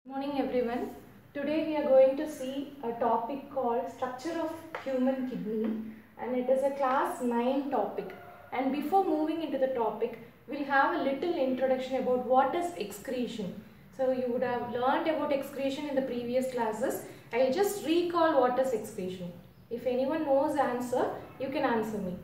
Morning everyone. Today we are going to see a topic called structure of human kidney, and it is a class 9 topic. And before moving into the topic, we'll have a little introduction about what is excretion. So you would have learned about excretion in the previous classes. I'll just recall what is excretion. If anyone knows the answer, you can answer me.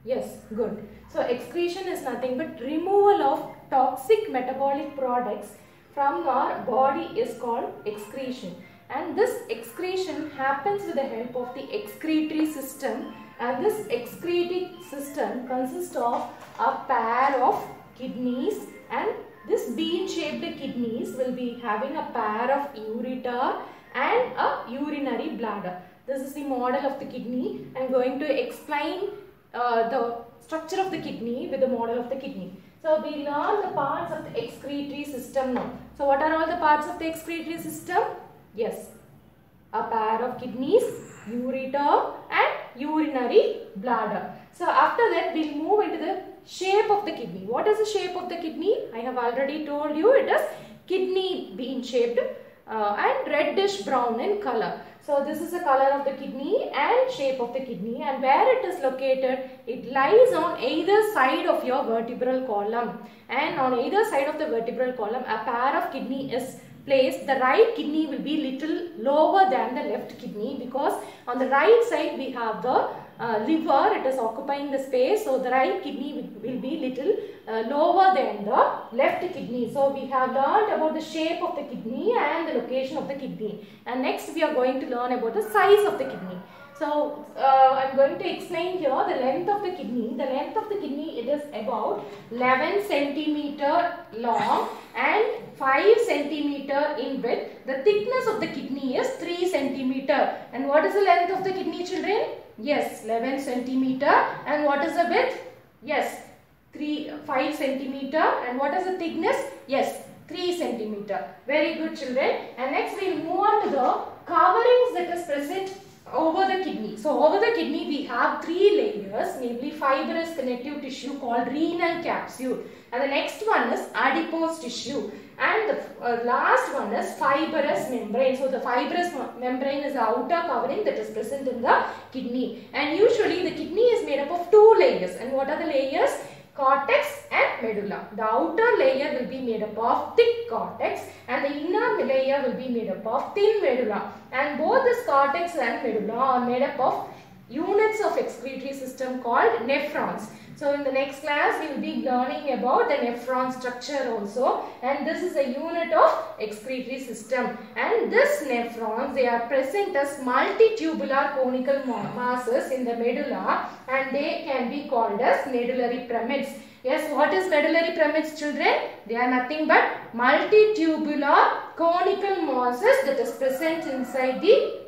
Yes, good. So excretion is nothing but removal of toxic metabolic products from our body is called excretion, and this excretion happens with the help of the excretory system, and this excretory system consists of a pair of kidneys, and this bean-shaped kidneys will be having a pair of ureter and a urinary bladder. This is the model of the kidney. I am going to explain the structure of the kidney with the model of the kidney. So we learn the parts of the excretory system now. So what are all the parts of the excretory system? Yes, a pair of kidneys, ureter and urinary bladder. So after that we will move into the shape of the kidney. What is the shape of the kidney? I have already told you it is kidney bean shaped and reddish brown in color. So this is the color of the kidney and shape of the kidney, and where it is located, it lies on either side of your vertebral column, and on either side of the vertebral column a pair of kidney is placed. The right kidney will be little lower than the left kidney because on the right side we have the liver, it is occupying the space, so the right kidney will be little lower than the left kidney. So we have learned about the shape of the kidney and the location of the kidney, and next we are going to learn about the size of the kidney. So I am going to explain here the length of the kidney. The length of the kidney, it is about 11 centimeter long and 5 centimeter in width. The thickness of the kidney is 3 centimeter. And what is the length of the kidney, children? Yes, 11 centimeter. And what is the width? Yes, 5 centimeter. And what is the thickness? Yes, 3 centimeter. Very good, children. And next we will move on to the coverings that is present over the kidney. So over the kidney we have 3 layers, namely fibrous connective tissue called renal capsule, and the next one is adipose tissue, and the last one is fibrous membrane. So the fibrous membrane is the outer covering that is present in the kidney, and usually the kidney is made up of 2 layers. And what are the layers? Cortex and medulla. The outer layer will be made up of thick cortex and the inner layer will be made up of thin medulla, and both this cortex and medulla are made up of units of excretory system called nephrons. So in the next class we will be learning about the nephron structure also, and this is a unit of excretory system, and this nephrons, they are present as multitubular conical masses in the medulla, and they can be called as medullary pyramids. Yes, what is medullary pyramids, children? They are nothing but multitubular conical masses that is present inside the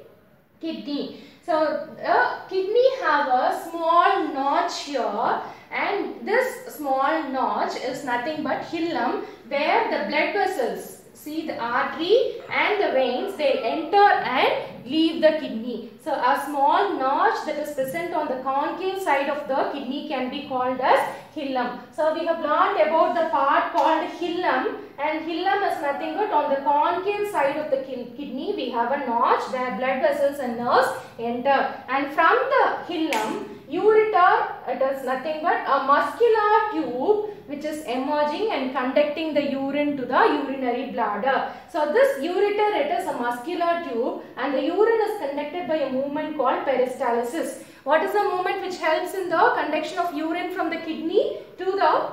kidney. So the kidney have a small notch here, and this small notch is nothing but hilum, where the blood vessels, see the artery and the veins, they enter and leave the kidney. So a small notch that is present on the concave side of the kidney can be called as hilum. So we have learned about the part called hilum, and hilum is nothing but on the concave side of the kidney we have a notch where blood vessels and nerves enter, and from the hilum, ureter, it is nothing but a muscular tube which is emerging and conducting the urine to the urinary bladder. So this ureter, it is a muscular tube, and the urine is conducted by a movement called peristalsis. What is the movement which helps in the conduction of urine from the kidney to the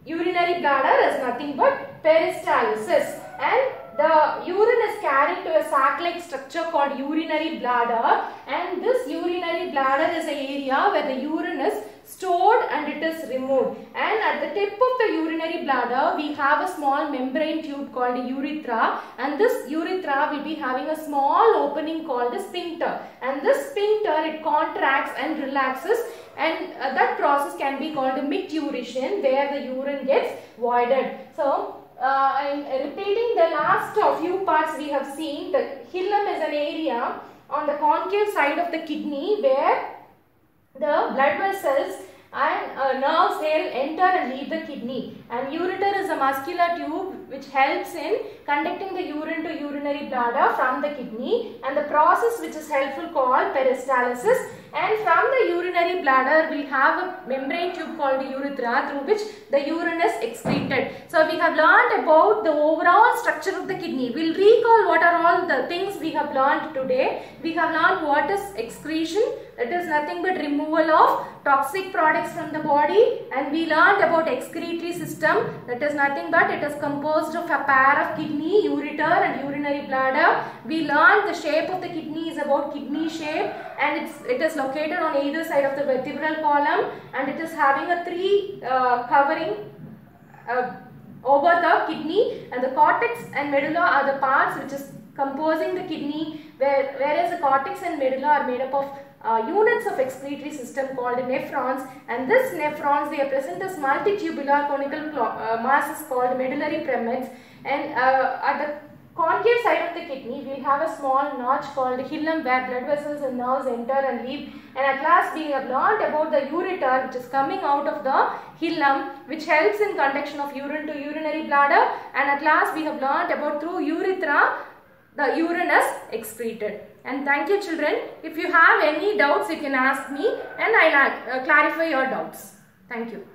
urinary bladder is nothing but peristalsis, and the urine is carried to a sac-like structure called urinary bladder, and this urinary bladder is an area where the urine is stored and it is removed, and at the tip of the urinary bladder we have a small membrane tube called urethra, and this urethra will be having a small opening called a sphincter, and this sphincter, it contracts and relaxes, and that process can be called a micturition, where the urine gets voided. So I am repeating the last few parts we have seen. The hilum is an area on the concave side of the kidney where the blood vessels and nerves they'll enter and leave the kidney, and ureter is a muscular tube which helps in conducting the urine to urinary bladder from the kidney, and the process which is helpful called peristalsis. And from the urinary bladder we have a membrane tube called the urethra through which the urine is excreted. So we have learned about the overall structure of the kidney. We'll recall what are all the things we have learned today. We have learned what is excretion, that is nothing but removal of toxic products from the body, and we learned about excretory system, that is nothing but it is composed of a pair of kidney, ureter and urinary bladder. We learned the shape of the kidney is about kidney shape, and it is located on either side of the vertebral column, and it is having a three covering over the kidney, and the cortex and medulla are the parts which is composing the kidney, whereas the cortex and medulla are made up of units of excretory system called nephrons, and this nephrons they are present as multitubular conical masses called medullary pyramids, and at the concave side of the kidney we will have a small notch called hilum where blood vessels and nerves enter and leave, and at last we have learned about the ureter which is coming out of the hilum which helps in conduction of urine to urinary bladder, and at last we have learned about through urethra the urine is excreted. And thank you children. If you have any doubts you can ask me and I will clarify your doubts. Thank you.